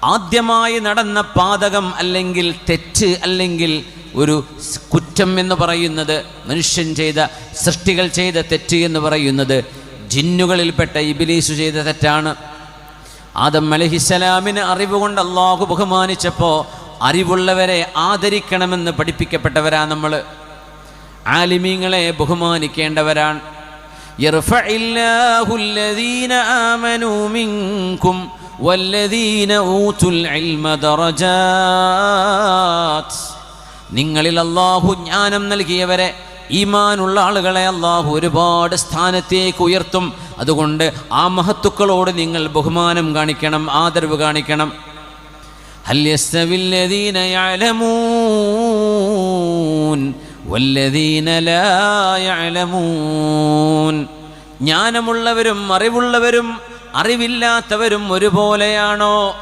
ആദ്യമായി നടന്ന പാതകം അല്ലെങ്കിൽ തെറ്റ് അല്ലെങ്കിൽ ഒരു കുറ്റം എന്ന് പറയുന്നത്, മനുഷ്യൻ ചെയ്ത, സൃഷ്ടികൾ ചെയ്ത തെറ്റ് എന്ന് പറയുന്നത് ജിന്നുകളിൽപ്പെട്ട ഇബ്ലീസ് ചെയ്ത തെറ്റാണ്. ആദം അലൈഹിസ്സലാമിന് അറിവ് കൊണ്ട് അല്ലാഹു ബഹുമാനിച്ചപ്പോൾ അറിവുള്ളവരെ ആദരിക്കണമെന്ന് പഠിപ്പിക്കപ്പെട്ടവരാണ് നമ്മൾ. ആലിമീങ്ങളെ ബഹുമാനിക്കേണ്ടവരാണ്. യർഫഇല്ലാഹു അല്ലദീന ആമനൂ മിൻകും വല്ലദീന ഊതുൽ ഇൽമ ദറജാത്ത്. നിങ്ങളിൽ അല്ലാഹു ജ്ഞാനം നൽകിയവരെ, ഈമാനുള്ള ആളുകളെ അല്ലാഹു ഒരുപാട് സ്ഥാനത്തേക്ക് ഉയർത്തും. അതുകൊണ്ട് ആ മഹത്തുക്കളോട് നിങ്ങൾ ബഹുമാനം കാണിക്കണം, ആദരവ് കാണിക്കണം. ഹൽ യസ്തവില്ലദീന യഅലമൂൻ വല്ലദീന ലാ യഅലമൂൻ. ജ്ഞാനമുള്ളവരും അറിവുള്ളവരും അറിവില്ലാത്തവരും ഒരുപോലെയാണോ?